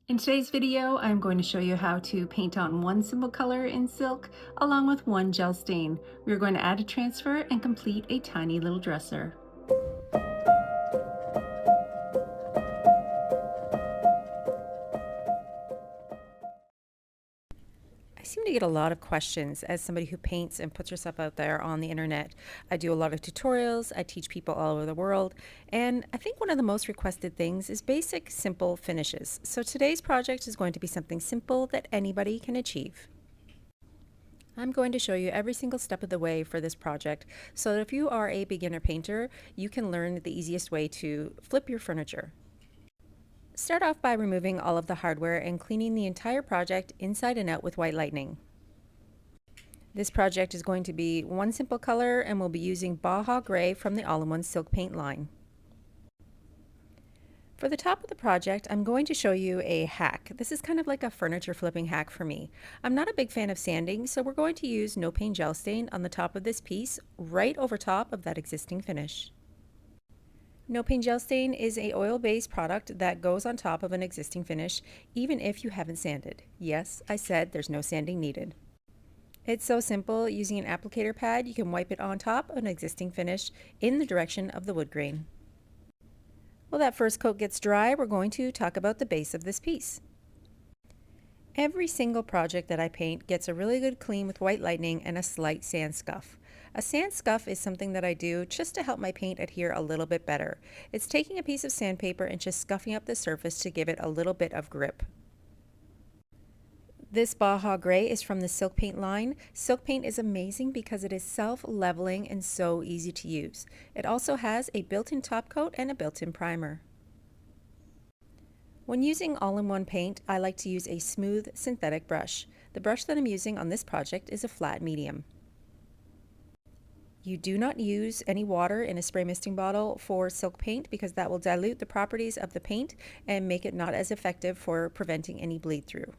In today's video, I'm going to show you how to paint on one simple color in silk along with one gel stain. We're going to add a transfer and complete a tiny little dresser. I seem to get a lot of questions as somebody who paints and puts herself out there on the internet. I do a lot of tutorials, I teach people all over the world, and I think one of the most requested things is basic, simple finishes. So today's project is going to be something simple that anybody can achieve. I'm going to show you every single step of the way for this project so that if you are a beginner painter, you can learn the easiest way to flip your furniture. Start off by removing all of the hardware and cleaning the entire project inside and out with White Lightning. This project is going to be one simple color and we'll be using Baja Grey from the All-in-One Silk Paint line. For the top of the project, I'm going to show you a hack. This is kind of like a furniture flipping hack for me. I'm not a big fan of sanding, so we're going to use no paint gel stain on the top of this piece, right over top of that existing finish. No paint gel stain is an oil-based product that goes on top of an existing finish, even if you haven't sanded. Yes, I said there's no sanding needed. It's so simple. Using an applicator pad, you can wipe it on top of an existing finish in the direction of the wood grain. While that first coat gets dry, we're going to talk about the base of this piece. Every single project that I paint gets a really good clean with White Lightning and a slight sand scuff. A sand scuff is something that I do just to help my paint adhere a little bit better. It's taking a piece of sandpaper and just scuffing up the surface to give it a little bit of grip. This Baja Grey is from the Silk Paint line. Silk Paint is amazing because it is self-leveling and so easy to use. It also has a built-in top coat and a built-in primer. When using all-in-one paint, I like to use a smooth synthetic brush. The brush that I'm using on this project is a flat medium. You do not use any water in a spray misting bottle for silk paint because that will dilute the properties of the paint and make it not as effective for preventing any bleed through.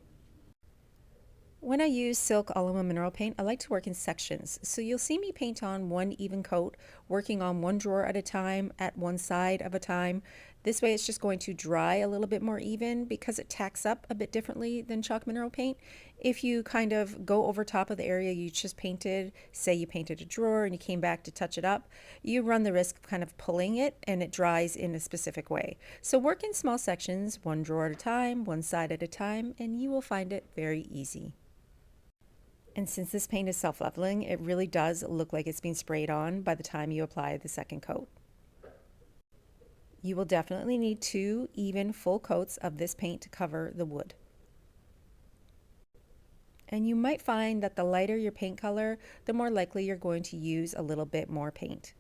When I use silk all-in-one mineral paint, I like to work in sections. So you'll see me paint on one even coat, working on one drawer at a time, at one side of a time. This way it's just going to dry a little bit more even because it tacks up a bit differently than chalk mineral paint. If you kind of go over top of the area you just painted, say you painted a drawer and you came back to touch it up, you run the risk of kind of pulling it and it dries in a specific way. So work in small sections, one drawer at a time, one side at a time, and you will find it very easy. And since this paint is self-leveling, it really does look like it's being sprayed on by the time you apply the second coat. You will definitely need 2 even full coats of this paint to cover the wood. And you might find that the lighter your paint color, the more likely you're going to use a little bit more paint.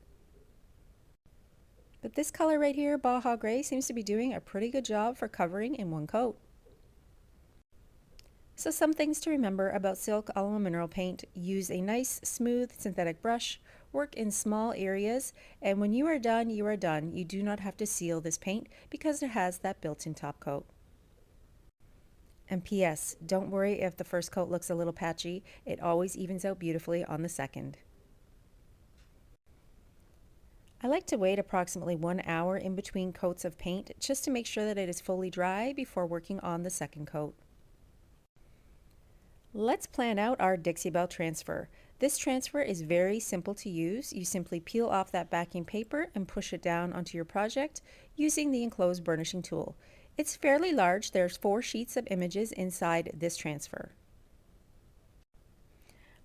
But this color right here, Baja Grey, seems to be doing a pretty good job for covering in one coat. So some things to remember about silk all-in-one mineral paint: use a nice smooth synthetic brush, work in small areas, and when you are done, you are done. You do not have to seal this paint because it has that built-in top coat. And P.S. don't worry if the first coat looks a little patchy, it always evens out beautifully on the second. I like to wait approximately 1 hour in between coats of paint just to make sure that it is fully dry before working on the second coat. Let's plan out our Dixie Belle transfer. This transfer is very simple to use. You simply peel off that backing paper and push it down onto your project using the enclosed burnishing tool. It's fairly large. There's 4 sheets of images inside this transfer.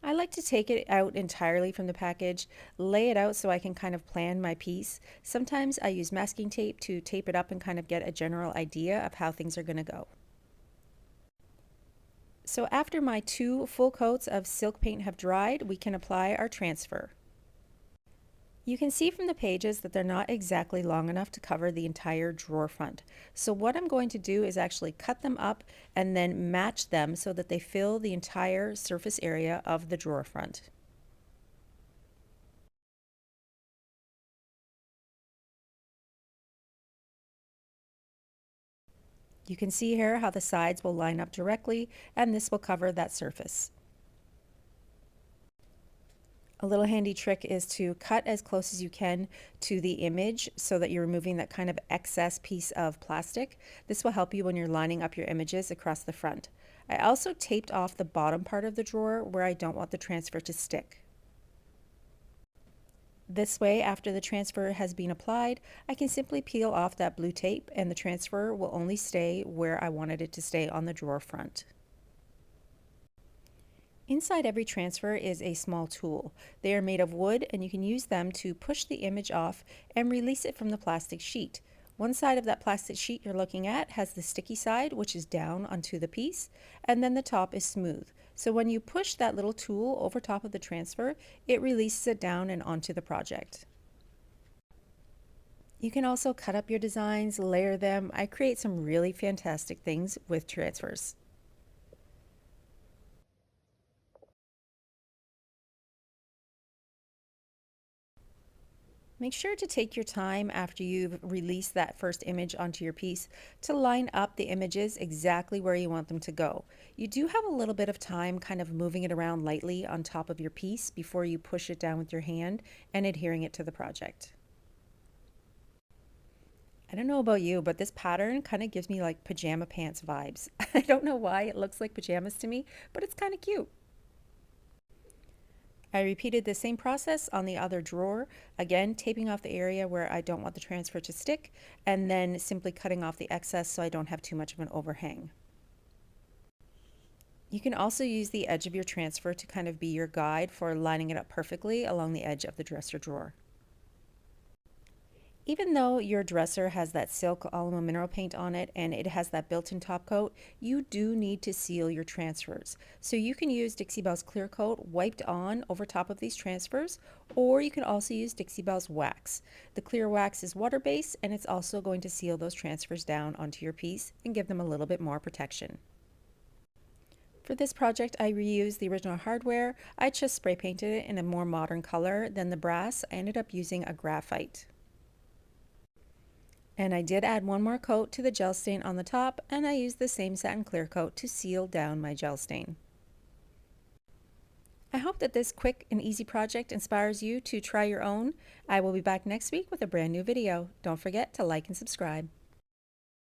I like to take it out entirely from the package, lay it out so I can kind of plan my piece. Sometimes I use masking tape to tape it up and kind of get a general idea of how things are going to go. So after my 2 full coats of silk paint have dried, we can apply our transfer. You can see from the pages that they're not exactly long enough to cover the entire drawer front. So what I'm going to do is actually cut them up and then match them so that they fill the entire surface area of the drawer front. You can see here how the sides will line up directly, and this will cover that surface. A little handy trick is to cut as close as you can to the image so that you're removing that kind of excess piece of plastic. This will help you when you're lining up your images across the front. I also taped off the bottom part of the drawer where I don't want the transfer to stick. This way, after the transfer has been applied, I can simply peel off that blue tape and the transfer will only stay where I wanted it to stay on the drawer front. Inside every transfer is a small tool. They are made of wood and you can use them to push the image off and release it from the plastic sheet. One side of that plastic sheet you're looking at has the sticky side, which is down onto the piece, and then the top is smooth. So when you push that little tool over top of the transfer, it releases it down and onto the project. You can also cut up your designs, layer them. I create some really fantastic things with transfers. Make sure to take your time after you've released that first image onto your piece to line up the images exactly where you want them to go. You do have a little bit of time kind of moving it around lightly on top of your piece before you push it down with your hand and adhering it to the project. I don't know about you, but this pattern kind of gives me like pajama pants vibes. I don't know why it looks like pajamas to me, but it's kind of cute. I repeated the same process on the other drawer, again taping off the area where I don't want the transfer to stick, and then simply cutting off the excess so I don't have too much of an overhang. You can also use the edge of your transfer to kind of be your guide for lining it up perfectly along the edge of the dresser drawer. Even though your dresser has that silk Alamo mineral paint on it and it has that built-in top coat, you do need to seal your transfers. So you can use Dixie Belle's clear coat wiped on over top of these transfers, or you can also use Dixie Belle's wax. The clear wax is water-based and it's also going to seal those transfers down onto your piece and give them a little bit more protection. For this project, I reused the original hardware. I just spray painted it in a more modern color than the brass. I ended up using a graphite. And I did add one more coat to the gel stain on the top, and I used the same satin clear coat to seal down my gel stain. I hope that this quick and easy project inspires you to try your own. I will be back next week with a brand new video. Don't forget to like and subscribe.